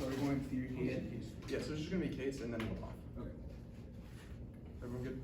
are we going theory, case, and case? Yeah, so it's just gonna be case and then we'll talk. Okay. Everyone good?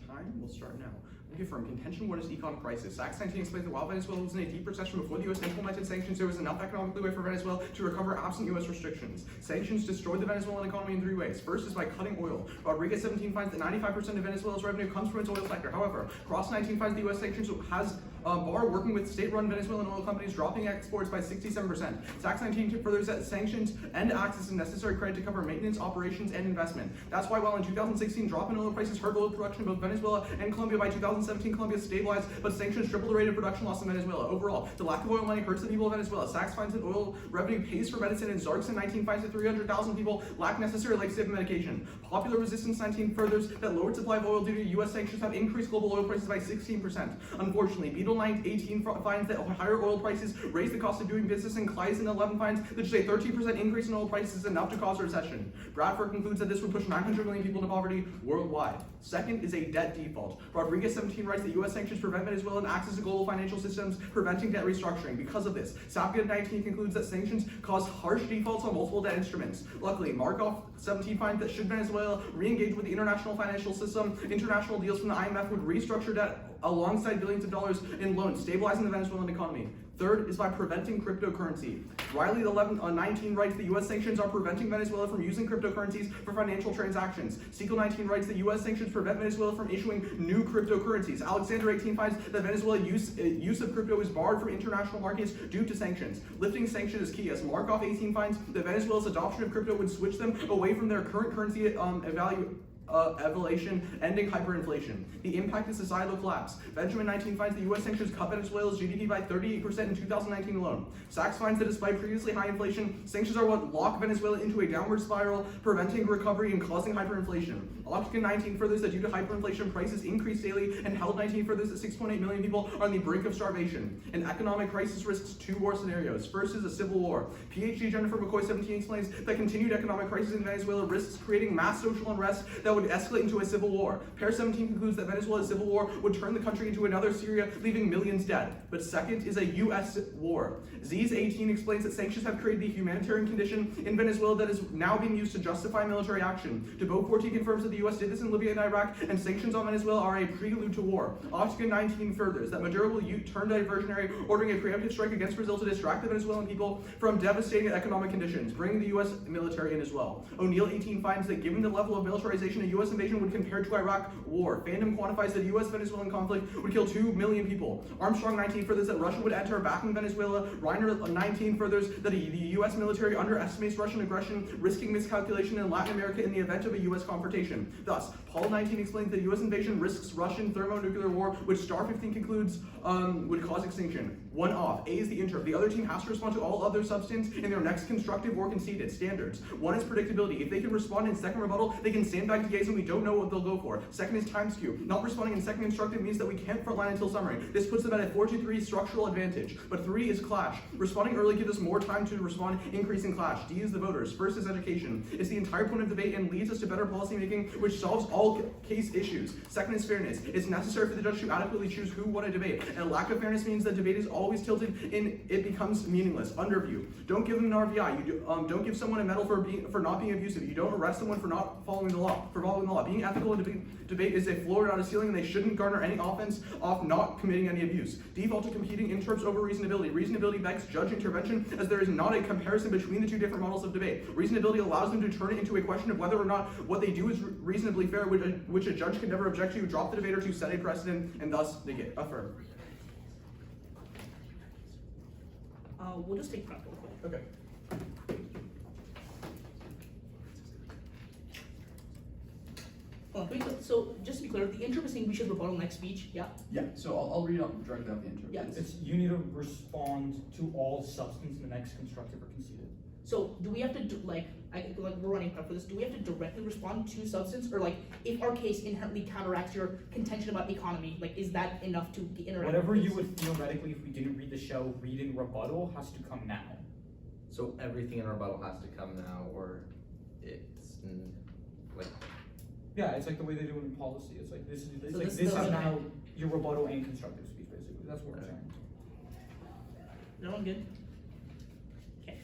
Time? We'll start now. Okay, from contention, what is econ crisis? Sachs 19 explains that while Venezuela was in a deep recession before the U.S. implemented sanctions, there was enough economic leeway for Venezuela to recover absent U.S. restrictions. Sanctions destroyed the Venezuelan economy in 3 ways. First is by cutting oil. Rodriguez 17 finds that 95% of Venezuela's revenue comes from its oil sector. However, Cross 19 finds the U.S. sanctions has bar working with state-run Venezuelan oil companies, dropping exports by 67%. Sachs 19 furthers that sanctions and access to necessary credit to cover maintenance, operations, and investment. That's why while in 2016, drop in oil prices hurt oil production in both Venezuela and Colombia, by 2017, Colombia stabilized, but sanctions tripled the rate of production loss in Venezuela. Overall, the lack of oil money hurts the people of Venezuela. Sachs finds that oil revenue pays for medicine, and Zarkson 19 finds that 300,000 people lack necessary life-saving medication. Popular Resistance 19 furthers that lowered supply of oil due to U.S. sanctions have increased global oil prices by 16%. Unfortunately, Beetle 18 finds that higher oil prices raise the cost of doing business, and Kleisen 11 finds that just a 13% increase in oil prices is enough to cause a recession. Bradford concludes that this would push 900 million people into poverty worldwide. Second is a debt default. Rodriguez 17 writes that U.S. sanctions prevent Venezuelan access to global financial systems, preventing debt restructuring. Because of this, Sapka 19 concludes that sanctions cause harsh defaults on multiple debt instruments. Luckily, Markov 17 finds that should Venezuela re-engage with the international financial system, international deals from the IMF would restructure debt alongside billions of dollars in loans, stabilizing the Venezuelan economy. Third is by preventing cryptocurrency. Riley 19 writes that U.S. sanctions are preventing Venezuela from using cryptocurrencies for financial transactions. Sequel 19 writes that U.S. sanctions prevent Venezuela from issuing new cryptocurrencies. Alexander 18 finds that Venezuela use of crypto is barred from international markets due to sanctions. Lifting sanctions is key, as Markov 18 finds that Venezuela's adoption of crypto would switch them away from their current currency evaluation, ending hyperinflation. The impact is societal collapse. Benjamin 19 finds the U.S. sanctions cut Venezuela's GDP by 38% in 2019 alone. Sachs finds that despite previously high inflation, sanctions are what lock Venezuela into a downward spiral, preventing recovery and causing hyperinflation. Opticon 19 furthers that due to hyperinflation, prices increase daily, and Held 19 furthers that 6.8 million people are on the brink of starvation. An economic crisis risks 2 war scenarios. First is a civil war. PhD Jennifer McCoy 17 explains that continued economic crisis in Venezuela risks creating mass social unrest that would escalate into a civil war. Pair 17 concludes that Venezuela's civil war would turn the country into another Syria, leaving millions dead. But second is a U.S. war. Z's 18 explains that sanctions have created a humanitarian condition in Venezuela that is now being used to justify military action. DeBoe 14 confirms that the U.S. did this in Libya and Iraq, and sanctions on Venezuela are a prelude to war. Opticon 19 furthers that Maduro will turn diversionary, ordering a preemptive strike against Brazil to distract the Venezuelan people from devastating economic conditions, bringing the U.S. military in as well. O'Neill 18 finds that given the level of militarization a U.S. invasion would compare to Iraq war, Fandom quantifies that the U.S.-Venezuelan conflict would kill 2 million people. Armstrong 19 furthers that Russia would enter backing Venezuela. Reiner 19 furthers that the U.S. military underestimates Russian aggression, risking miscalculation in Latin America in the event of a U.S. confrontation. Thus, Paul 19 explains that the U.S. invasion risks Russian thermonuclear war, which Star 15 concludes would cause extinction. One off. A is the interim. The other team has to respond to all other substance in their next constructive or conceded standards. One is predictability. If they can respond in second rebuttal, they can sandbag DAs and we don't know what they'll go for. Second is time skew. Not responding in second constructive means that we can't frontline until summary. This puts them at a 4-3 structural advantage. But 3 is clash. Responding early gives us more time to respond, increasing clash. D is the voters. First is education. It's the entire point of debate and leads us to better policy making, which solves all case issues. Second is fairness. It's necessary for the judge to adequately choose who won a debate. And lack of fairness means that debate is always tilted and it becomes meaningless. Underview. Don't give them an RVI. Don't give someone a medal for not being abusive. You don't arrest someone for not following the law. Being ethical in debate is a floor, not a ceiling, and they shouldn't garner any offense off not committing any abuse. Default to competing in terms over reasonability. Reasonability begs judge intervention, as there is not a comparison between the 2 different models of debate. Reasonability allows them to turn it into a question of whether or not what they do is reasonably fair, which a judge can never object to, drop the debate, or to set a precedent, and thus negate. Affirm. We'll just take prep real quick. Okay. So just to be clear, the intro is saying we should rebuttal next speech, yeah? Yeah, so I'll read out directly out the intro. Yeah. It's you need to respond to all substance in the next constructive or conceded. So do we have to do, like we're running prep for this, do we have to directly respond to substance, or like if our case inherently counteracts your contention about economy, like is that enough to interact? Whatever you would theoretically, if we didn't read the show, read in rebuttal has to come now. So everything in rebuttal has to come now, or it's like. Yeah, it's like the way they do it in policy. It's like this is So like this this is doesn't- now your rebuttal and constructive speech, basically. That's what we're saying. No one good? Okay.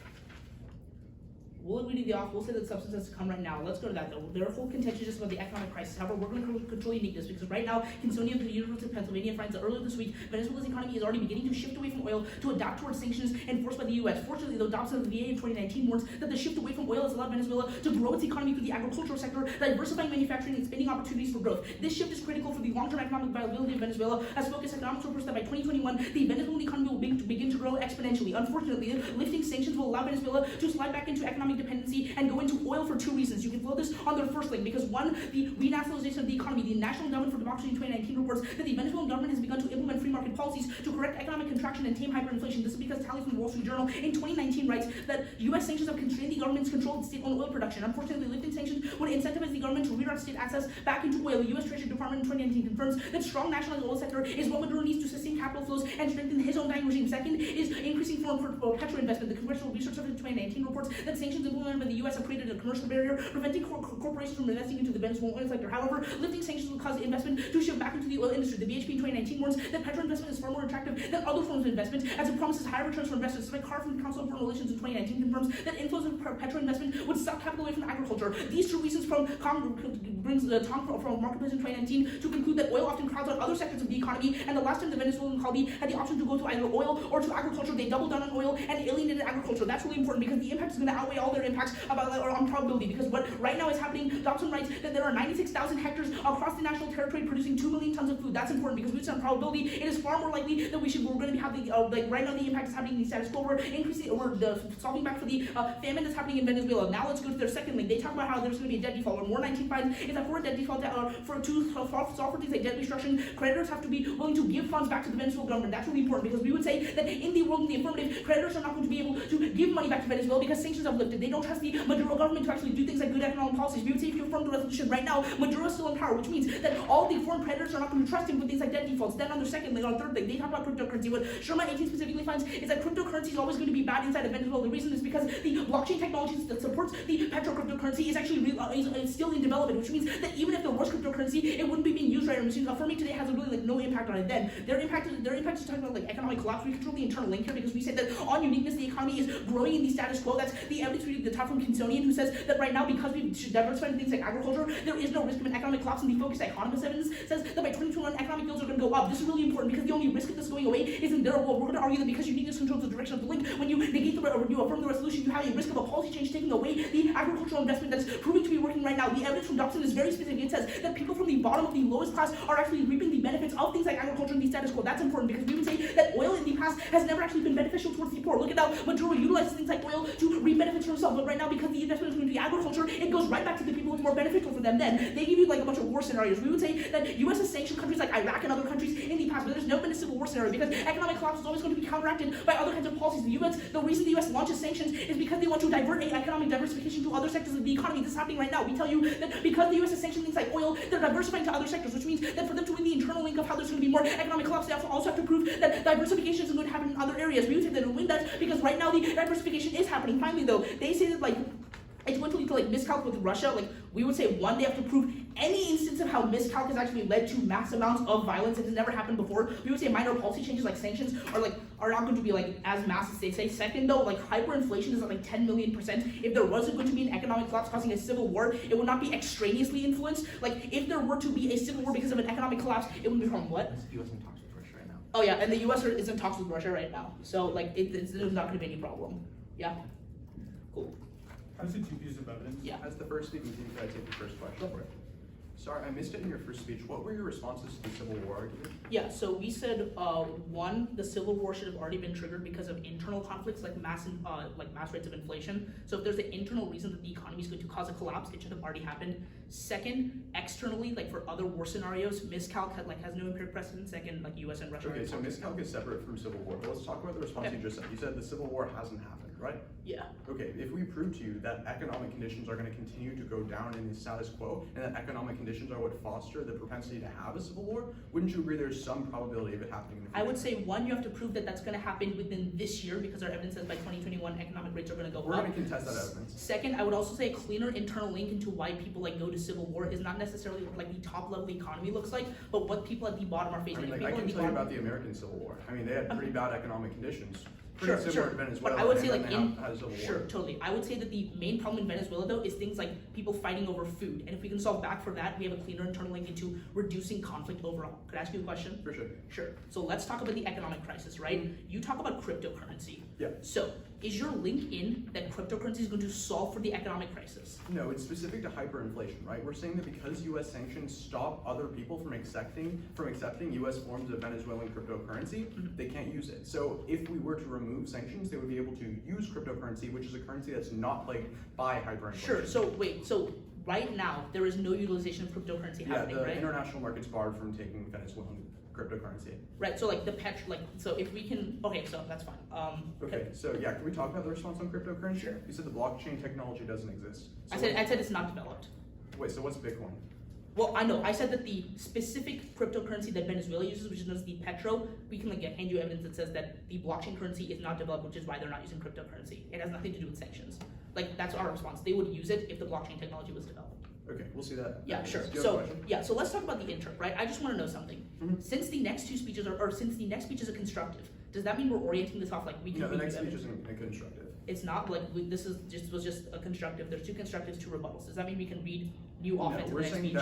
We'll agree to the off. We'll say that substance has to come right now. Let's go to that though. Their whole contention is just about the economic crisis. However, we're going to control uniqueness because right now, Kinsonia of the University of Pennsylvania finds that earlier this week, Venezuela's economy is already beginning to shift away from oil to adapt towards sanctions enforced by the U.S. Fortunately, though, Dobson of the VA in 2019 warns that the shift away from oil has allowed Venezuela to grow its economy through the agricultural sector, diversifying manufacturing and expanding opportunities for growth. This shift is critical for the long-term economic viability of Venezuela, as Focus Economics reports that by 2021, the Venezuelan economy will begin to grow exponentially. Unfortunately, lifting sanctions will allow Venezuela to slide back into economic dependency and go into oil for two reasons. You can flow this on their first link because one, the renationalization of the economy. The National Endowment for Democracy in 2019 reports that the Venezuelan government has begun to implement free market policies to correct economic contraction and tame hyperinflation. This is because Tally from the Wall Street Journal in 2019 writes that U.S. sanctions have constrained the government's control of state-owned oil production. Unfortunately, lifting sanctions would incentivize the government to reroute state access back into oil. The U.S. Treasury Department in 2019 confirms that strong nationalized oil sector is what Maduro needs to sustain capital flows and strengthen his own dying regime. Second is increasing foreign petro investment. The Congressional Research Service in 2019 reports that sanctions implemented by the U.S. have created a commercial barrier, preventing corporations from investing into the Venezuelan oil sector. However, lifting sanctions will cause investment to shift back into the oil industry. The BHP in 2019 warns that petro investment is far more attractive than other forms of investment, as it promises higher returns for investors. Despite Carr from the Council of Foreign Relations in 2019 confirms that inflows of petro investment would suck capital away from agriculture. These two reasons brings Tom from Marketplace in 2019 to conclude that oil often crowds out other sectors of the economy, and the last time the Venezuelan economy had the option to go to either oil or to agriculture, they doubled down on oil and alienated agriculture. That's really important because the impact is going to outweigh all their impacts on probability. Because what right now is happening, Dobson writes that there are 96,000 hectares across the national territory producing 2 million tons of food. That's important because we on probability, it is far more likely that we're going to be having like right now the impact is happening in the status quo. We're increasing, solving back for the famine that's happening in Venezuela. Now let's go to their second link. They talk about how there's going to be a debt default. Or more 19 finds is that for a debt default, to solve for things like debt restructuring, creditors have to be willing to give funds back to the Venezuelan government. That's really important because we would say that in the world, in the affirmative, creditors are not going to be able to give money back to Venezuela because sanctions have lifted. They don't trust the Maduro government to actually do things like good economic policies. We would say if you affirm the resolution right now, Maduro is still in power, which means that all the foreign creditors are not going to trust him with things like debt defaults. Then on their second link, on their third link, they talk about cryptocurrency. What Sherma 18 specifically finds is that cryptocurrency is always going to be bad inside of Venezuela. The reason is because the blockchain technologies that supports the petro cryptocurrency is actually is still in development, which means that even if there was cryptocurrency, it wouldn't be being used right now. Which means affirming today has really no impact on it. Then their impact is talking about like economic collapse. We control the internal link here because we said that on uniqueness the economy is growing in the status quo. That's the evidence we read at the top from Kinsonian, who says that right now because we should diversify into things like agriculture, there is no risk of an economic collapse. And the Focus Economist evidence says that by 2021 economic yields are going to go up. This is really important because the only risk of this going away isn't there. Well, we're going to argue that because uniqueness controls the direction of the link, when you negate you affirm the resolution, you have a risk of a policy change taking away the agricultural investment that's proving to be working right now. The evidence from Dobson is very specific. It says that people from the bottom of the lowest class are actually reaping the benefits of things like agriculture and the status quo. That's important because we would say that oil in the past has never actually been beneficial towards the poor. Look at how Maduro utilizes things like oil to reap benefits for himself, but right now because the investment is going to be agriculture, it goes right back to the people who's more beneficial for them. Then they give you like a bunch of war scenarios. We would say that U.S. has sanctioned countries like Iraq and other countries in the past, but there's never been a civil war scenario because economic collapse is always going to be counteracted by other kinds of policies. The reason the U.S. launches sanctions is because they want to divert economic diversification to other sectors of the economy. This is happening right now. We tell you that because the U.S. has sanctioned things like oil, they're diversifying to other sectors, which means that for them to win the internal link of how there's going to be more economic collapse, they also have to prove that diversification isn't going to happen in other areas. We would say they don't win that because right now the diversification is happening. Finally, though, they say that like it's going to lead to like miscalc with Russia. Like we would say, one, they have to prove any instance of how miscalc has actually led to mass amounts of violence. It has never happened before. We would say minor policy changes like sanctions are not going to be like as mass as they say. Second, though, like hyperinflation is at like 10 million%. If there wasn't going to be an economic collapse causing a civil war, it would not be extraneously influenced. Like if there were to be a civil war because of an economic collapse, it would be from what? The U.S. in talks with Russia right now. Oh yeah, and the U.S. is in talks with Russia right now. So like there's not going to be any problem. Yeah. Cool. How's the two pieces of evidence? Yeah. As the first speaking team, could I take the first question? Go for it. Sorry, I missed it in your first speech. What were your responses to the Civil War argument? Yeah, so we said one, the Civil War should have already been triggered because of internal conflicts like mass rates of inflation. So if there's an internal reason that the economy is going to cause a collapse, it should have already happened. Second, externally, like for other war scenarios, miscalc has no empiric precedent. Second, like U.S. and Russia. Okay, so miscalc is separate from Civil War. But let's talk about the response you just said. You said the Civil War hasn't happened, right? Yeah. Okay, if we prove to you that economic conditions are going to continue to go down in the status quo, and that economic conditions are what foster the propensity to have a civil war, wouldn't you agree there's some probability of it happening in the future? I would say, one, you have to prove that that's going to happen within this year because our evidence says by 2021 economic rates are going to go up. We're going to contest that evidence. Second, I would also say a cleaner internal link into why people go to civil war is not necessarily what the top level economy looks like, but what people at the bottom are facing. I mean, I can tell you about the American Civil War. I mean, they had pretty bad economic conditions. pretty similar to Venezuela. But I would say and like then had a civil war. sure, totally. I would say that the main problem in Venezuela though is things like people fighting over food, and if we can solve back for that, we have a cleaner internal link into reducing conflict overall. Could I ask you a question? For sure. Sure. So let's talk about the economic crisis, right? You talk about cryptocurrency. Yeah. So is your link in that cryptocurrency is going to solve for the economic crisis? No, it's specific to hyperinflation, right? We're saying that because U.S. sanctions stop other people from accepting U.S. forms of Venezuelan cryptocurrency, they can't use it. So if we were to remove sanctions, they would be able to use cryptocurrency, which is a currency that's not plagued by hyperinflation. Sure. So wait. So right now there is no utilization of cryptocurrency Yeah, happening, the right? international market's barred from taking Venezuelan cryptocurrency. Right. So like so if we can, okay, so that's fine. Okay, so yeah, can we talk about the response on cryptocurrency? Sure. You said the blockchain technology doesn't exist. So I said it's not developed. wait, so what's Bitcoin? Well, I know. I said that the specific cryptocurrency that Venezuela uses, which is known as the petro, we can like hand you evidence that says that the blockchain currency is not developed, which is why they're not using cryptocurrency. It has nothing to do with sanctions. Like that's our response. They would use it if the blockchain technology was developed. Okay, we'll see that. Yeah, sure. Do you have a So question? yeah, so let's talk about the intro, right? I just want to know something. Mhm. Since the next two speeches or since the next speech is a constructive, does that mean we're orienting this off like we can? No, the read next the speech evidence? isn't constructive. It's not like this is was just a constructive. There's two constructives, two rebuttals. Does that mean we can read new No, offense in we're the next saying speech?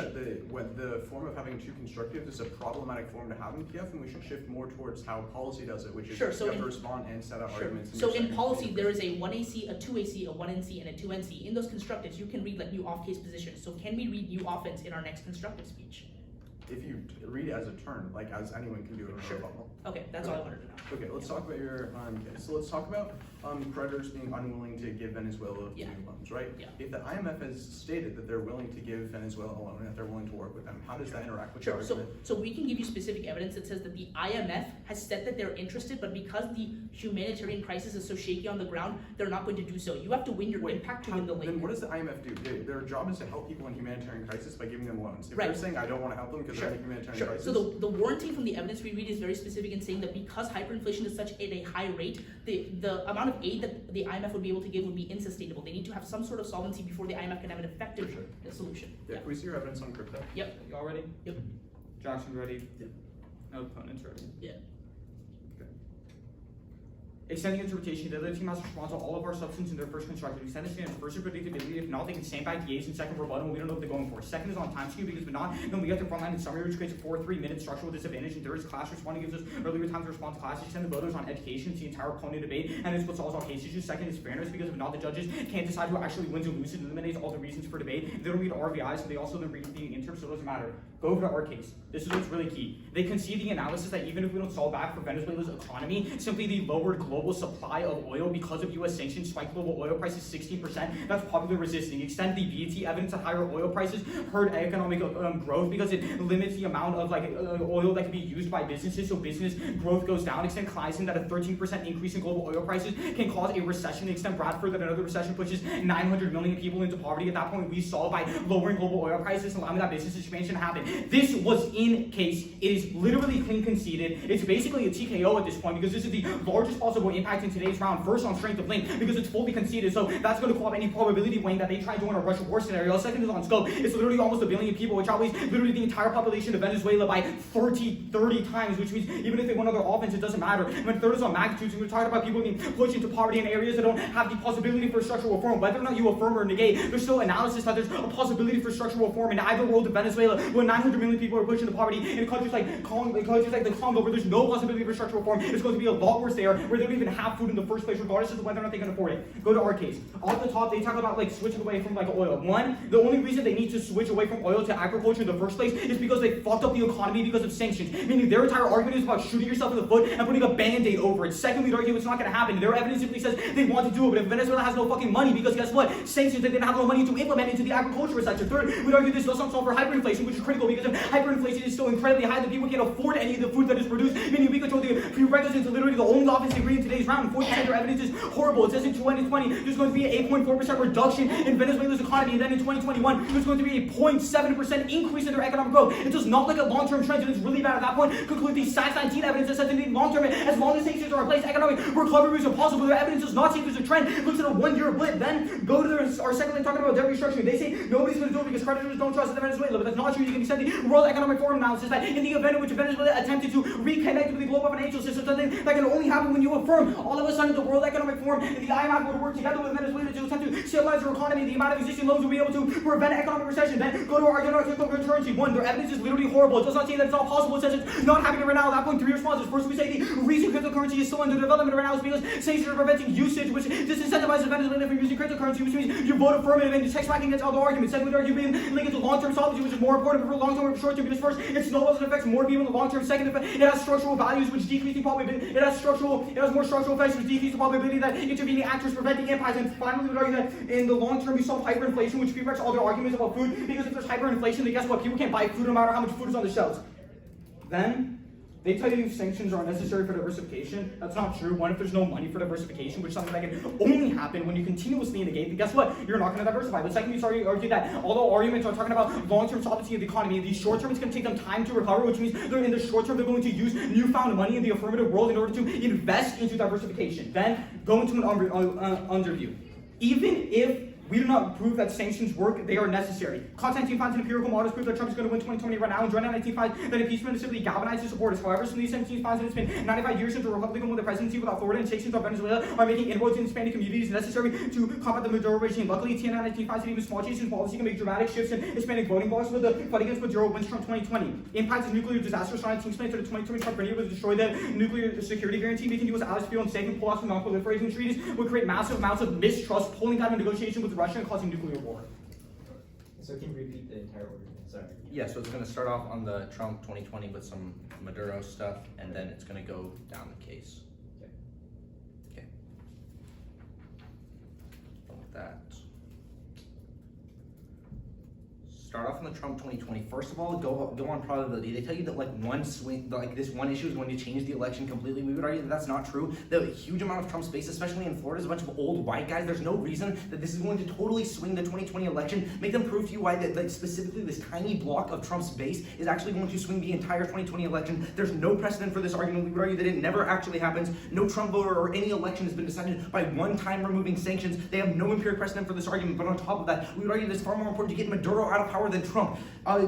that the form of having two constructives is a problematic form to have in PF, and we should shift more towards how policy does it, which is Sure, you so have to in- respond and set out Sure. arguments. and So your in second policy, speech. there is a 1AC, a 2AC, a 1NC, and a 2NC. In those constructives, you can read like new off-case positions. So can we read new offense in our next constructive speech? If you read it as a turn, like as anyone can do it in a Sure. rebuttal. Okay, that's all I wanted to know. Okay, let's talk about your case. So let's talk about creditors being unwilling to give Venezuela Yeah. new loans, right? Yeah. If the IMF has stated that they're willing to give Venezuela a loan and that they're willing to work with them, how does that interact with Sure. the So, argument? so we can give you specific evidence that says that the IMF has said that they're interested, but because the humanitarian crisis is so shaky on the ground, they're not going to do so. You have to win your impact to win the Then link. what does the IMF do? Their job is to help people in humanitarian crisis by giving them loans. If Right. they're saying I don't want to help them because Sure. they're in a humanitarian Sure. crisis, So the warranty from the evidence we read is very specific in saying that because hyperinflation is such at a high rate, the amount of aid that the IMF would be able to give would be unsustainable. They need to have some sort of solvency before the IMF can have an effective For solution. yeah, can we see your evidence on crypto? Yep. Y'all ready? Yep. Jackson's ready? Yep. No opponents ready? Yeah. Extending interpretation, the other team has response to all of our substance in their first constructive. Extend it to first predictability. If not, they can stand back DAs in second rebuttal. We don't know what they're going for. Second is on time skew because if not, then we get to frontline in summary, which creates a 4-3-minute structural disadvantage. And third is class responding gives us earlier time to respond to class. Extend the voters on education. It's the entire opponent debate, and it's what solves all case issues. Second is fairness because if not, the judges can't decide who actually wins or loses. It eliminates all the reasons for debate. They don't read RVIs, so they also don't read being interim, so it doesn't matter. Go over to our case. This is what's really key. They concede the analysis that even if we don't solve back for Venezuela's economy, simply the lowered global supply of oil because of U.S. sanctions spiked global oil prices 16%. That's popular resisting. Extend the BT evidence that higher oil prices hurt economic growth because it limits the amount of oil that can be used by businesses, so business growth goes down. Extend Kleisen that a 13% increase in global oil prices can cause a recession. Extend Bradford that another recession pushes 900 million people into poverty. At that point, we solve by lowering global oil prices, allowing that business expansion to happen. This was in case. It is literally clean conceded. It's basically a TKO at this point because this is the largest possible impact in today's round. First on strength of link because it's fully conceded, so that's going to call up any probability weighing that they try doing a Russia war scenario. Second is on scope. It's literally almost 1 billion people, which outweighs literally the entire population of Venezuela by 30 times, which means even if they won other offense, it doesn't matter. And then third is on magnitude, so we're talking about people being pushed into poverty in areas that don't have the possibility for structural reform. Whether or not you affirm or negate, there's still analysis that there's a possibility for structural reform in either world of Venezuela, where 900 million people are pushed into poverty. In countries like the Congo, where there's no possibility for structural reform, it's going to be a lot worse there, where they don't even have food in the first place, regardless of whether or not they can afford it. Go to our case. Off the top, they talk about switching away from oil. One, the only reason they need to switch away from oil to agriculture in the first place is because they fucked up the economy because of sanctions. Meaning their entire argument is about shooting yourself in the foot and putting a band-aid over it. Second, we'd argue it's not going to happen. Their evidence simply says they want to do it, but if Venezuela has no fucking money, because guess what? Sanctions, they didn't have no money to implement into the agricultural sector. Third, we'd argue this doesn't solve for hyperinflation, which is critical because if hyperinflation is so incredibly high that people can't afford any of the food that is produced, meaning we control the prerequisites to literally the only offense degree in today's round. 40% of their evidence is horrible. It says in 2020 there's going to be an 8.4% reduction in Venezuela's economy, and then in 2021 there's going to be a 0.7% increase in their economic growth. It does not look at long-term trends, and it's really bad at that point. Conclude the SACS 19 evidence that says in the long term, as long as sanctions are in place, economic recovery is impossible. Their evidence does not say there's a trend, looks at a 1 year blip, then go to our second link talking about debt restructuring. They say nobody's going to do it because creditors don't trust Venezuela, but that's not true. You can extend the World Economic Forum analysis that in the event in which Venezuela attempted to reconnect with the global financial system, something that can only happen when you affirm all of a sudden the World Economic Forum and the IMF would work together with Venezuela to attempt to stabilize their economy. The amount of existing loans will be able to prevent economic recession. Then go to our Argentine currency. One, their evidence is literally horrible. It does not say that it's not possible. It says it's not happening right now. At that point, 3 responses. First, we say the reason cryptocurrency is still under development right now is because sanctions are preventing usage, which disincentivizes Venezuela from using cryptocurrency, which means you vote affirmative and you text back against other arguments. Second, we argue linked to long-term solvency, which is more important for long-term or short-term, because first, it snowballs and affects more people in the long-term. Second, it has structural values which decrease the probability. It has more structural effects which decrease the probability that intervening actors prevent the impact. And finally, we would argue that in the long term, we solve hyperinflation, which prevents all their arguments about food, because if there's hyperinflation, then guess what? People can't buy food no matter how much food is on the shelves. Then they tell you sanctions are necessary for diversification. That's not true. One, if there's no money for diversification, which is something that can only happen when you continuously negate, then guess what? You're not going to diversify. But second, we argue that although arguments are talking about long-term solvency of the economy, the short-term is going to take them time to recover, which means they're in the short term, they're going to use newfound money in the affirmative world in order to invest into diversification. Then go into an underview. Even if we do not prove that sanctions work, they are necessary. Contention finds and empirical models prove that Trump is going to win 2020 right now, and 2019 finds that impeachment has simply galvanized his supporters. However, some of these 17 finds that it's been 95 years since a Republican won the presidency without Florida, and sanctions on Venezuela are making inroads in Hispanic communities necessary to combat the Maduro regime. Luckily, TN19 finds that even small changes in policy can make dramatic shifts in Hispanic voting blocks, with the fight against Maduro wins Trump 2020. Impacts of nuclear disasters. 19 explains that the 2020 Trump venue was destroy the nuclear security guarantee, making U.S. allies feel unsafe, and pull out from non-proliferating treaties would create massive amounts of mistrust, pulling down a negotiation with Russia and causing nuclear war. So can you repeat the entire order? Sorry. Yeah, so it's going to start off on the Trump 2020 with some Maduro stuff, and then it's going to go down the case. Okay. With that. Start off on the Trump 2020. First of all, go on probability. They tell you that like one swing, like this one issue is going to change the election completely. We would argue that that's not true. The huge amount of Trump's base, especially in Florida, is a bunch of old white guys. There's no reason that this is going to totally swing the 2020 election. Make them prove to you why that like, specifically this tiny block of Trump's base is actually going to swing the entire 2020 election. There's no precedent for this argument. We would argue that it never actually happens. No Trump voter or any election has been decided by one time removing sanctions. They have no empirical precedent for this argument. But on top of that, we would argue that it's far more important to get Maduro out of power than Trump.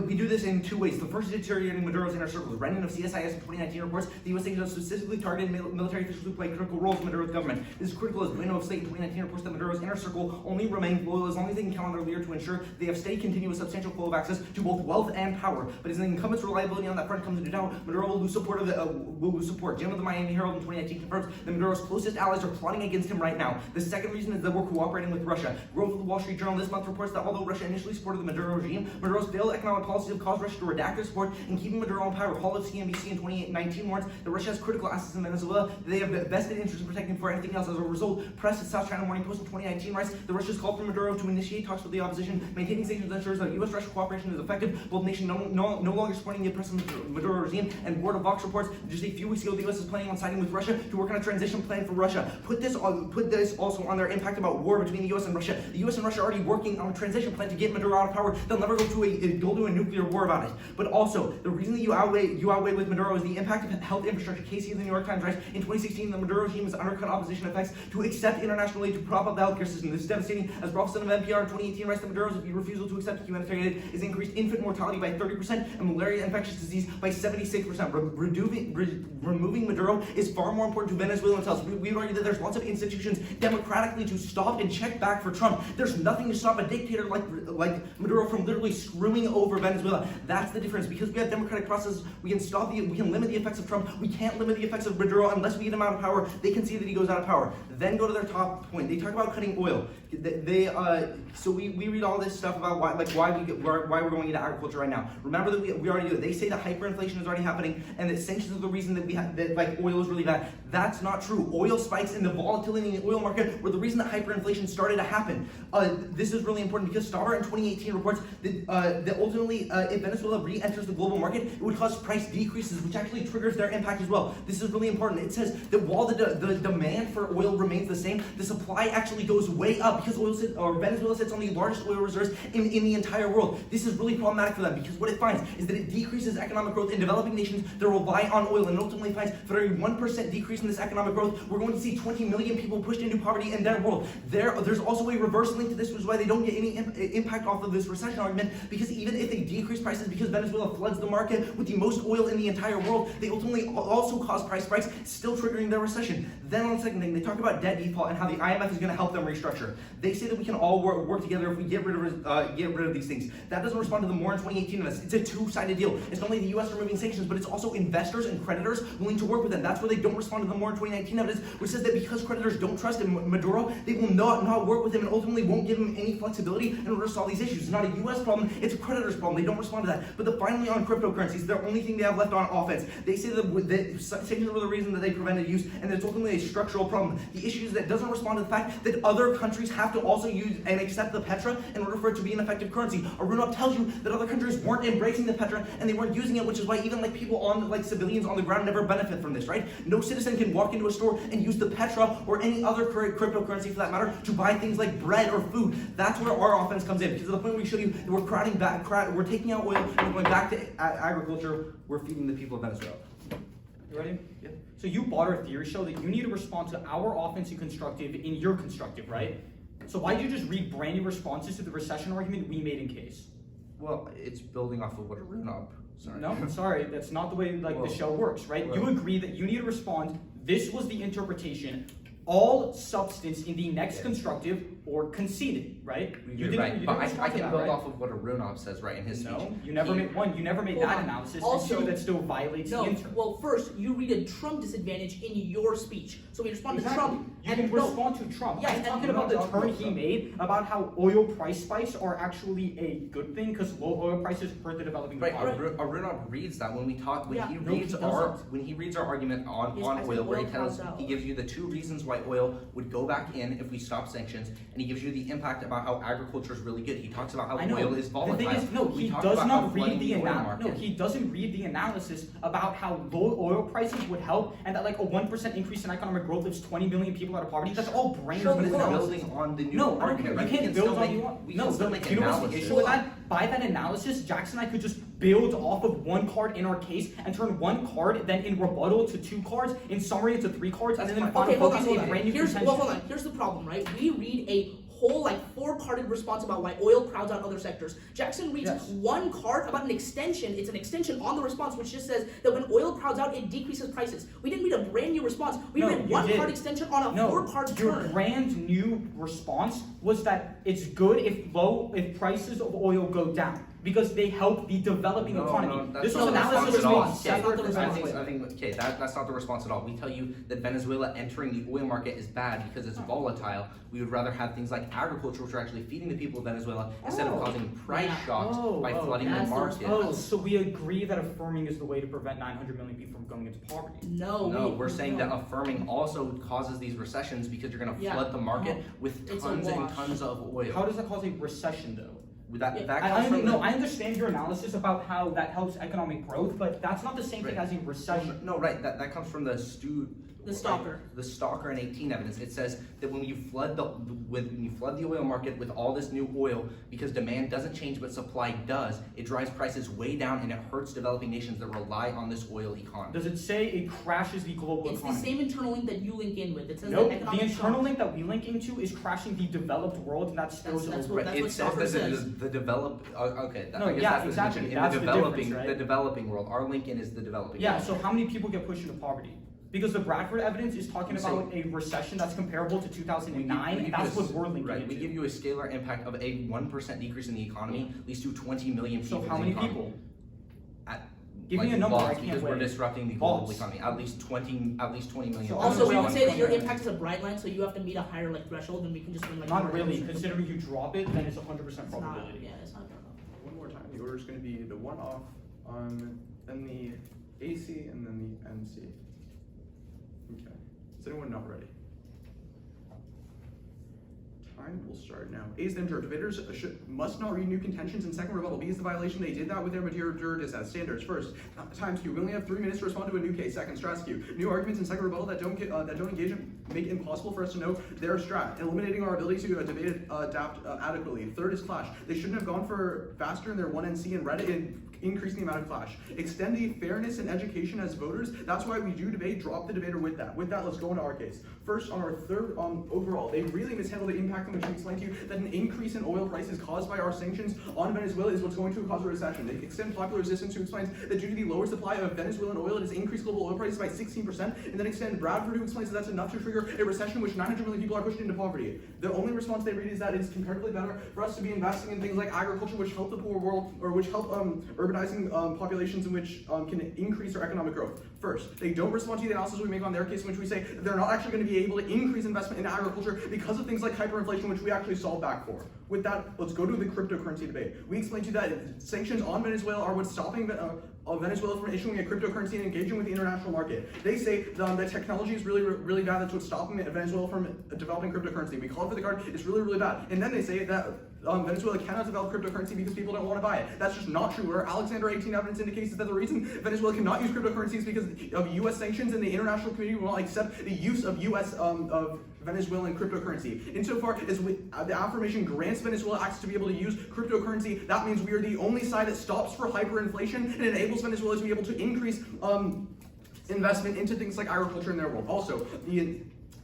We do this in two ways. The first is deteriorating Maduro's inner circles. Writing of CSIS in 2019 reports, the U.S. sanctions specifically targeted military officials who play critical roles in Maduro's government. This is critical as Bueno of State in 2019 reports that Maduro's inner circle only remains loyal as long as they can count on their leader to ensure they have steady, continuous, substantial flow of access to both wealth and power. But as the incumbent's reliability on that front comes into doubt, Maduro will lose support. Jim of the Miami Herald in 2019 confirms that Maduro's closest allies are plotting against him right now. The second reason is that we're cooperating with Russia. Growth of the Wall Street Journal this month reports that although Russia initially supported the Maduro regime, Maduro's failed economic policies have caused Russia to redact their support in keeping Maduro in power. Hall of CNBC in 2019 warns that Russia has critical assets in Venezuela that they have vested interest in protecting before anything else. As a result, press at South China Morning Post in 2019 writes that Russia's called for Maduro to initiate talks with the opposition. Maintaining sanctions ensures that U.S.-Russia cooperation is effective. Both nations no longer supporting the oppressive Maduro regime. And Board of Vox reports just a few weeks ago the U.S. is planning on siding with Russia to work on a transition plan for Russia. Put this also on their impact about war between the U.S. and Russia. The U.S. and Russia are already working on a transition plan to get Maduro out of power. They'll never go to a nuclear war about it. But also, the reason that you outweigh with Maduro is the impact of health infrastructure. Casey of the New York Times writes, in 2016, the Maduro regime has undercut opposition effects to accept international aid to prop up the healthcare system. This is devastating. As Professor of NPR in 2018 writes, that Maduro's refusal to accept humanitarian aid has increased infant mortality by 30% and malaria infectious disease by 76%. Removing Maduro is far more important to Venezuelans. We would argue that there's lots of institutions democratically to stop and check back for Trump. There's nothing to stop a dictator like Maduro from literally screwing over Venezuela. That's the difference. Because we have democratic processes, we can limit the effects of Trump. We can't limit the effects of Maduro unless we get him out of power. They can see that he goes out of power. Then go to their top point. They talk about cutting oil. So we read all this stuff about why we're going into agriculture right now. Remember that we already do it. They say that hyperinflation is already happening and that sanctions are the reason that oil is really bad. That's not true. Oil spikes and the volatility in the oil market were the reason that hyperinflation started to happen. This is really important because Starr in 2018 reports that that ultimately, if Venezuela re-enters the global market, it would cause price decreases, which actually triggers their impact as well. This is really important. It says that while the demand for oil remains the same, the supply actually goes way up because Venezuela sits on the largest oil reserves in the entire world. This is really problematic for them because what it finds is that it decreases economic growth in developing nations that rely on oil, and it ultimately finds for every 1% decrease in this economic growth, we're going to see 20 million people pushed into poverty in their world. There's also a reverse link to this, which is why they don't get any impact off of this recession argument, because even if they decrease prices because Venezuela floods the market with the most oil in the entire world, they ultimately also cause price spikes, still triggering their recession. Then on the second thing, they talk about debt default and how the IMF is going to help them restructure. They say that we can all work together if we get rid of these things. That doesn't respond to the more in 2018 events. It's a two-sided deal. It's not only the U.S. removing sanctions, but it's also investors and creditors willing to work with them. That's where they don't respond to the more in 2019 evidence, which says that because creditors don't trust in Maduro, they will not work with him and ultimately won't give him any flexibility in order to solve these issues. It's not a U.S. problem, it's a creditor's problem. They don't respond to that. But finally on cryptocurrencies, the only thing they have left on offense. They say that sanctions were the reason that they prevented use, and it's ultimately a structural problem. The issue is that it doesn't respond to the fact that other countries have to also use and accept the petra in order for it to be an effective currency. Arunov tells you that other countries weren't embracing the petra and they weren't using it, which is why even people on civilians on the ground never benefit from this, right? No citizen can walk into a store and use the petra or any other cryptocurrency for that matter to buy things like bread or food. That's where our offense comes in, because at the point we show you that we're taking out oil and we're going back to agriculture, we're feeding the people of Venezuela. You ready? Yeah. So you bought our theory show that you need to respond to our offensive constructive in your constructive, right? So why did you just read brand new responses to the recession argument we made in case? Well, it's building off of what Arunov. Sorry. No, I'm sorry. That's not the way the show works, right? You agree that you need to respond. This was the interpretation. All substance in the next constructive or conceded, right? You're right, but I can build off of what Arunov says, right, in his speech. No, you never made one. You never made that analysis. Also, and two, that still violates the intern. Well, first, you read a Trump disadvantage in your speech. So we respond to Trump. You can respond to Trump. Yeah, I'm talking about the turn he made about how oil price spikes are actually a good thing because low oil prices hurt the developing economy. Arunov reads that when he reads our argument on oil, where he gives you the two reasons why oil would go back in if we stop sanctions, and he gives you the impact about how agriculture is really good. He talks about how oil is volatile. The thing is, he does not read the analysis. No, he doesn't read the analysis about how low oil prices would help, and that like a 1% increase in economic growth lifts 20 million people out of poverty. That's all brain. But it's building on the new argument. Right? You can't build on you want. No, you know what's the issue with that? By that analysis, Jackson and I could just build off of one card in our case and turn one card then in rebuttal to two cards, in summary into three cards, and then finally focus on a brand new contention. Hold on. Here's the problem, right? We read a whole four-carded response about why oil crowds out other sectors. Jackson reads one card about an extension. It's an extension on the response which just says that when oil crowds out, it decreases prices. We didn't read a brand new response. We read one card extension on a four-card turn. Your brand new response was that it's good if prices of oil go down, because they help the developing economy. No, this was analysis response. That's not the response at all. We tell you that Venezuela entering the oil market is bad because it's volatile. We would rather have things like agriculture, which are actually feeding the people of Venezuela, instead of causing price shocks by flooding the market. So we agree that affirming is the way to prevent 900 million people from going into poverty. No, we're saying that affirming also causes these recessions because you're going to flood the market with tons and tons of oil. How does that cause a recession, though? I understand your analysis about how that helps economic growth, but that's not the same thing as a recession. No, right. That comes from the stalker. The stalker and 18 evidence. It says that when you flood the oil market with all this new oil, because demand doesn't change but supply does, it drives prices way down and it hurts developing nations that rely on this oil economy. Does it say it crashes the global economy? It's the same internal link that you link in with. It says nope, the internal link that we link into is crashing the developed world, and that spills over. It says that the developed. Okay. Exactly. The developing world. Our link in is the developing. Yeah. So how many people get pushed into poverty? Because the Bradford evidence is talking about a recession that's comparable to 2009, and that's what we're linking into. We give you a scalar impact of a 1% decrease in the economy leads to 20 million people. So how many people? Give me a number. I can't because we're disrupting the global economy. At least 20 million. Also, we would say that your impact is a bright line, so you have to meet a higher threshold, and we can just win Not really. Considering you drop it, then it's 100% probability. It's not. One more time. The order is going to be the one off, then the AC, and then the NC. Okay. Is anyone not ready? time will start now. A is the imperative. Debaters must not read new contentions, and second, rebuttal. B is the violation. They did that with their material as standards. First, times Q. We only have 3 minutes to respond to a new case. Second, strats Q. New arguments, and second, rebuttal that don't engage make it impossible for us to know their strat, eliminating our ability to debate adapt adequately. Third is clash. They shouldn't have gone for faster in their 1NC and read it and increase the amount of clash. Extend the fairness and education as voters. That's why we do debate. Drop the debater with that. With that, let's go into our case. First, on our third overall, they really mishandled the impact, which we explained to you that an increase in oil prices caused by our sanctions on Venezuela is what's going to cause a recession. They extend popular resistance, who explains that due to the lower supply of Venezuelan oil, it has increased global oil prices by 16%, and then extend Bradford, who explains that that's enough to trigger a recession which 900 million people are pushed into poverty. The only response they read is that it's comparatively better for us to be investing in things like agriculture, which help the poor world, or which help urbanizing populations in which can increase our economic growth. First, they don't respond to the analysis we make on their case, in which we say that they're not actually going to be able to increase investment in agriculture because of things like hyperinflation, which we actually solve back for. With that, let's go to the cryptocurrency debate. We explained to you that sanctions on Venezuela are what's stopping Venezuela from issuing a cryptocurrency and engaging with the international market. They say that technology is really bad. That's what's stopping Venezuela from developing cryptocurrency. We call it for the card. It's really bad. And then they say that Venezuela cannot develop cryptocurrency because people don't want to buy it. That's just not true. Where Alexander 18 evidence indicates that the reason Venezuela cannot use cryptocurrency is because of U.S. sanctions, and the international community will not accept the use of U.S. of Venezuelan cryptocurrency. Insofar as the affirmation grants Venezuela access to be able to use cryptocurrency, that means we are the only side that stops for hyperinflation and enables Venezuela to be able to increase investment into things like agriculture in their world. Also, the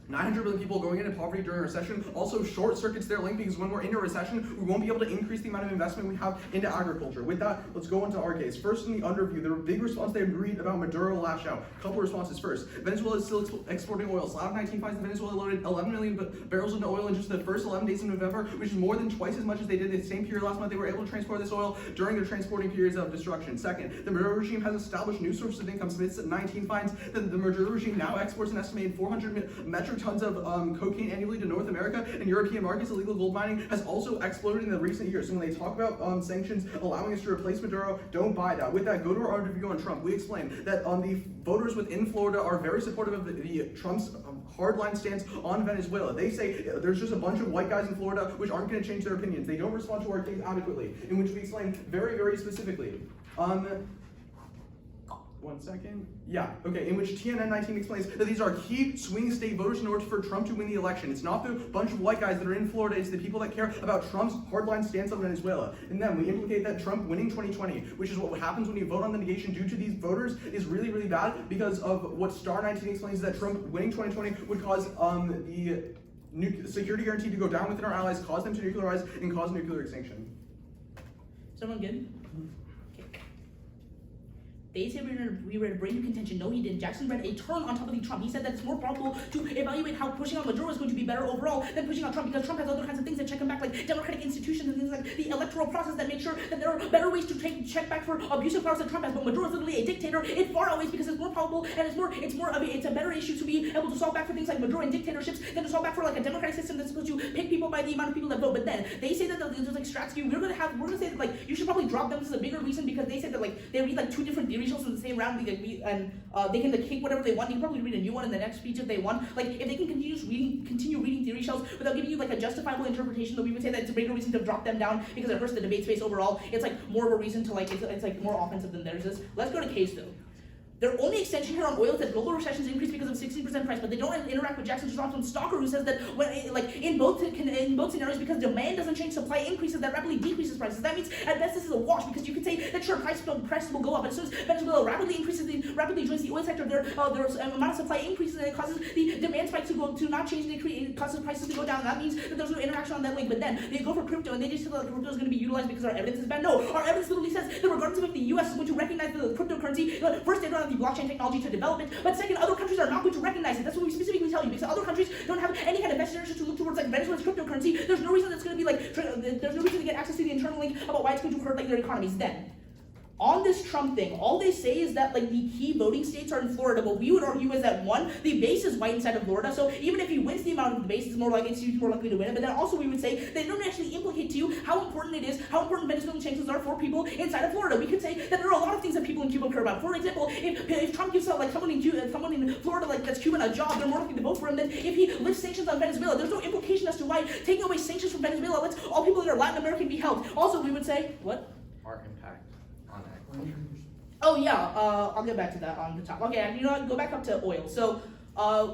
900 million people going into poverty during a recession also short circuits their link, because when we're in a recession, we won't be able to increase the amount of investment we have into agriculture. With that, let's go into our case. First, in the underview, the big response they read about Maduro lash out. Couple responses first. Venezuela is still exporting oil. Slab 19 finds that Venezuela loaded 11 million barrels into oil in just the first 11 days of November, which is more than twice as much as they did the same period last month. They were able to transport this oil during their transporting periods of destruction. Second, the Maduro regime has established new sources of income. Smith 19 finds that the Maduro regime now exports an estimated 400 metric tons of cocaine annually to North America and European markets. Illegal gold mining has also exploded in the recent years. So when they talk about sanctions allowing us to replace Maduro, don't buy that. With that, go to our interview on Trump. We explained that the voters within Florida are very supportive of the Trump's hardline stance on Venezuela. They say there's just a bunch of white guys in Florida which aren't going to change their opinions. They don't respond to our case adequately, in which we explain very specifically. One second. Yeah, okay, in which TNN 19 explains that these are key swing state voters in order for Trump to win the election. It's not the bunch of white guys that are in Florida, it's the people that care about Trump's hardline stance on Venezuela. And then we implicate that Trump winning 2020, which is what happens when you vote on the negation due to these voters, is really bad, because of what Star 19 explains, that Trump winning 2020 would cause the security guarantee to go down within our allies, cause them to nuclearize, and cause nuclear extinction. Someone good? They say we were to bring contention. No, he didn't. Jackson read a turn on top of the Trump. He said that it's more probable to evaluate how pushing on Maduro is going to be better overall than pushing on Trump, because Trump has other kinds of things that check him back, like democratic institutions and things like the electoral process that make sure that there are better ways to check back for abusive powers that Trump has. But Maduro is literally a dictator. It far outweighs, because it's more probable and it's a better issue to be able to solve back for things like Maduro and dictatorships than to solve back for like a democratic system that's supposed to pick people by the amount of people that vote. But then they say that there's like Stratsky. We're gonna say that like you should probably drop them. This is a bigger reason, because they said that like they read like 2 different theory shows in the same round. They can like kick whatever they want. You can probably read a new one in the next speech if they want. Like if they can continue reading theory shells without giving you like a justifiable interpretation, that we would say that it's a bigger reason to drop them down, because it hurts the debate space overall. It's like more of a reason to like it's like more offensive than theirs is. Let's go to case though. Their only extension here on oil is that global recessions increase because of 16% price, but they don't interact with Jackson's response from Stalker, who says that when like in both scenarios, because demand doesn't change, supply increases, that rapidly decreases prices. That means at best this is a wash, because you could say that sure prices will go up, but as soon as Venezuela rapidly joins the oil sector, their amount of supply increases, and it causes the demand spike to not change, and it causes prices to go down. And that means that there's no interaction on that link. But then they go for crypto, and they just feel like crypto is going to be utilized because our evidence is bad. No, our evidence literally says that regardless of if the U.S. is going to recognize the cryptocurrency, first they don't have the blockchain technology to develop it, but second, other countries are not going to recognize it. That's what we specifically tell you, because other countries don't have any kind of vested interest to look towards like Venezuela's cryptocurrency. There's no reason that's going to be like, there's no reason to get access to the internal link about why it's going to hurt like their economies. Then, on this Trump thing, all they say is that like the key voting states are in Florida. What we would argue is that one, the base is white inside of Florida, so even if he wins the amount of the base, it's more likely to win it. But then also we would say they don't actually implicate to you how important it is, how important Venezuelan sanctions are for people inside of Florida. We could say that there are a lot of things that people in Cuba care about. For example, if Trump gives out like someone in Florida like that's Cuban a job, they're more likely to vote for for him that if he lifts sanctions on Venezuela, there's no implication as to why taking away sanctions from Venezuela lets all people that are Latin American be helped. Also, we would say, what? Our impact on agriculture. Oh yeah, I'll get back to that on the top. Okay, and you know what, go back up to oil. So,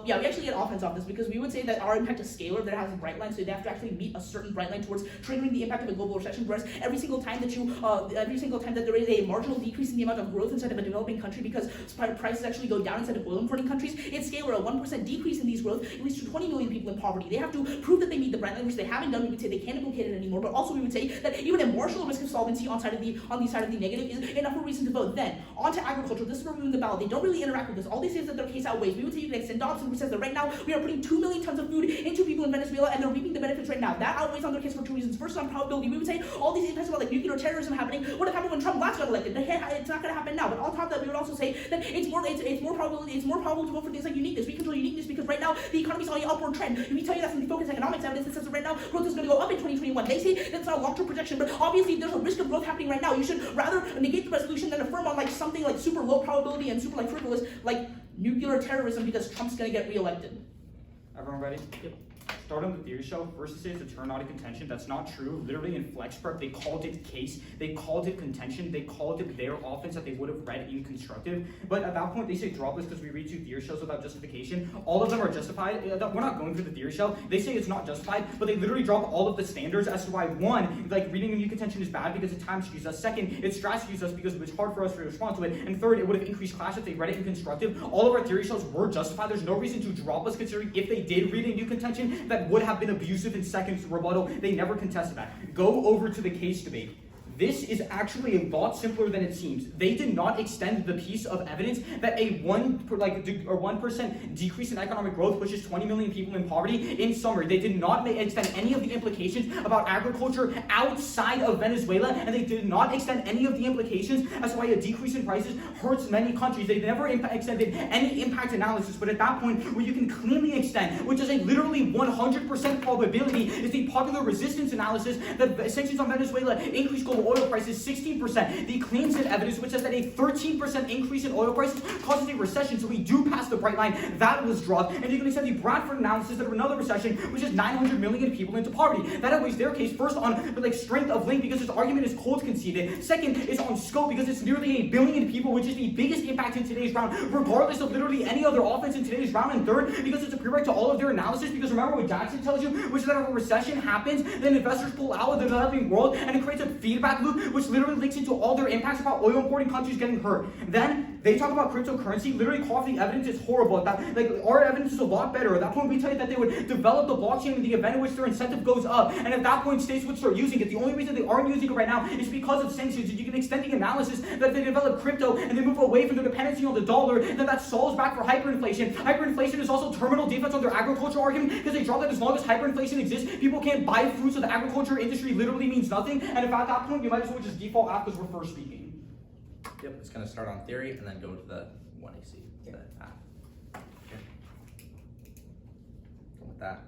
yeah, we actually get offense off this because we would say that our impact is scalar, that it has a bright line, so they have to actually meet a certain bright line towards triggering the impact of a global recession, whereas every single time that there is a marginal decrease in the amount of growth inside of a developing country because prices actually go down inside of oil importing countries, it's scalar. A 1% decrease in these growth leads to 20 million people in poverty. They have to prove that they meet the bright line, which they haven't done. We would say they can't implicate it anymore, but also we would say that even a marginal risk of solvency on the side of the negative is enough of a reason to vote. Then, on to agriculture. This is where we win the ballot. They don't really interact with this. All they say is that their case outweighs. We would say you can extend Dobson, which says that right now we are putting 2 million tons of food into people in Venezuela and they're reaping the benefits right now. That outweighs on their case for two reasons. First, on probability, we would say all these impacts about like nuclear terrorism happening would have happened when Trump last got elected. It's not going to happen now. But on top of that, we would also say that it's more probable to vote for things like uniqueness. We control uniqueness because right now the economy is on an upward trend. We tell you that from the focus economics evidence that says that right now growth is going to go up in 2021. They say that's not a long-term projection, but obviously there's a risk of growth happening right now. You should rather negate the resolution than affirm on like something like super low probability and super like frivolous like nuclear terrorism because Trump's going to get reelected. Everyone ready? Yep. Start on the theory show. First, it says to turn out a contention. That's not true. Literally in Flex Prep, they called it case. They called it contention. They called it their offense that they would have read in constructive. But at that point, they say drop this because we read two theory shows without justification. All of them are justified. We're not going for the theory show. They say it's not justified, but they literally drop all of the standards as to why, one, like reading a new contention is bad because it time skews us. Second, it stress skews us because it's hard for us to respond to it. And third, it would have increased class if they read it in constructive. All of our theory shows were justified. There's no reason to drop us considering if they did read a new contention, that would have been abusive in seconds rebuttal. They never contested that. Go over to the case debate. This is actually a lot simpler than it seems. They did not extend the piece of evidence that a 1% decrease in economic growth pushes 20 million people in poverty. In summary, they did not extend any of the implications about agriculture outside of Venezuela, and they did not extend any of the implications as to why a decrease in prices hurts many countries. They never extended any impact analysis, but at that point, where you can cleanly extend, which is a literally 100% probability, is the popular resistance analysis that sanctions on Venezuela increase global oil prices 16%. The clean set evidence, which says that a 13% increase in oil prices causes a recession, so we do pass the bright line. That was dropped. And you can extend the Bradford analysis that another recession, which is 900 million people into poverty. That outweighs their case, first on like strength of link, because its argument is cold conceded. Second is on scope, because it's nearly 1 billion people, which is the biggest impact in today's round, regardless of literally any other offense in today's round. And third, because it's a prereq to all of their analysis, because remember what Jackson tells you, which is that if a recession happens, then investors pull out of the developing world, and it creates a feedback loop, which literally links into all their impacts about oil importing countries getting hurt. Then they talk about cryptocurrency, literally call the evidence is horrible. That like our evidence is a lot better. At that point, we tell you that they would develop the blockchain in the event in which their incentive goes up, and at that point, states would start using it. The only reason they aren't using it right now is because of sanctions. And you can extend the analysis that they develop crypto and they move away from their dependency on the dollar, and then that solves back for hyperinflation. Hyperinflation is also terminal defense on their agriculture argument, because they draw that as long as hyperinflation exists, people can't buy food, so the agriculture industry literally means nothing. And if at that point, you might as well just default out because we're first speaking. Yep, it's going to start on theory and then go to the 1AC. Yeah. With that.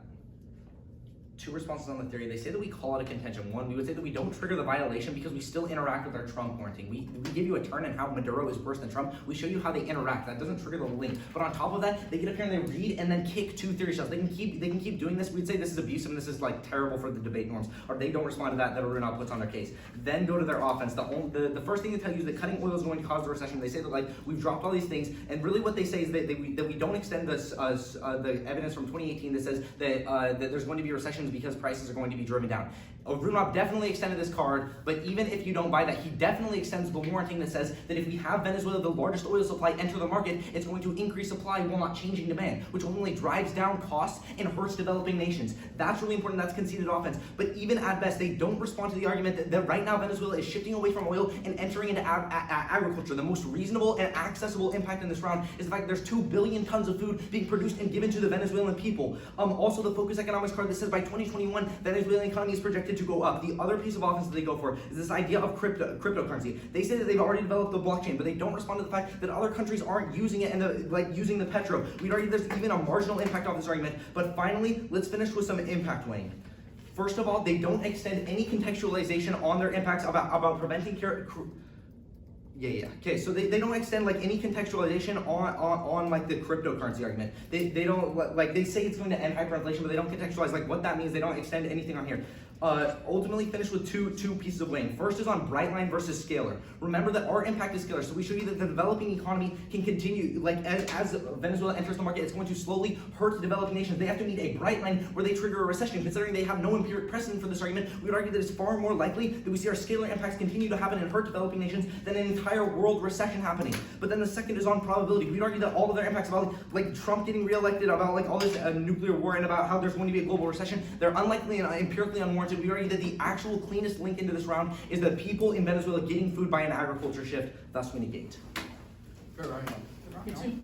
Two responses on the theory. They say that we call it a contention. One, we would say that we don't trigger the violation because we still interact with our Trump warranting. We give you a turn in how Maduro is worse than Trump. We show you how they interact. That doesn't trigger the link. But on top of that, they get up here and they read and then kick two theory shells. They can keep doing this. We'd say this is abusive and this is like terrible for the debate norms. Or they don't respond to that Aruna puts on their case. Then go to their offense. The first thing they tell you is that cutting oil is going to cause a recession. They say that like we've dropped all these things, and really what they say is that we don't extend the evidence from 2018 that says that there's going to be recessions because prices are going to be driven down. Aruna definitely extended this card, but even if you don't buy that, he definitely extends the warranting that says that if we have Venezuela, the largest oil supply, enter the market, it's going to increase supply while not changing demand, which only drives down costs and hurts developing nations. That's really important. That's conceded offense. But even at best, they don't respond to the argument that right now Venezuela is shifting away from oil and entering into agriculture. The most reasonable and accessible impact in this round is the fact that there's 2 billion tons of food being produced and given to the Venezuelan people. Also, the Focus Economics card that says by 2021, Venezuelan economy is projected to go up. The other piece of offense that they go for is this idea of cryptocurrency. They say that they've already developed the blockchain, but they don't respond to the fact that other countries aren't using it and using the petro. We'd argue there's even a marginal impact of this argument. But finally, let's finish with some impact weighing. First of all, they don't extend any contextualization on their impacts about preventing Yeah. Okay, so they don't extend like any contextualization on like the cryptocurrency argument. They don't like they say it's going to end hyperinflation, but they don't contextualize like what that means. They don't extend anything on here. Ultimately finish with two pieces of weighing. First is on bright line versus scalar. Remember that our impact is scalar, so we show you that the developing economy can continue, like as Venezuela enters the market, it's going to slowly hurt developing nations. They have to meet a bright line where they trigger a recession. Considering they have no empiric precedent for this argument, we would argue that it's far more likely that we see our scalar impacts continue to happen and hurt developing nations than an entire world recession happening. But then the second is on probability. We'd argue that all of their impacts about like Trump getting reelected, about like all this nuclear war, and about how there's going to be a global recession, they're unlikely and empirically unwarranted. We argue that the actual cleanest link into this round is the people in Venezuela getting food by an agriculture shift, thus we negate. Fair enough. Me too.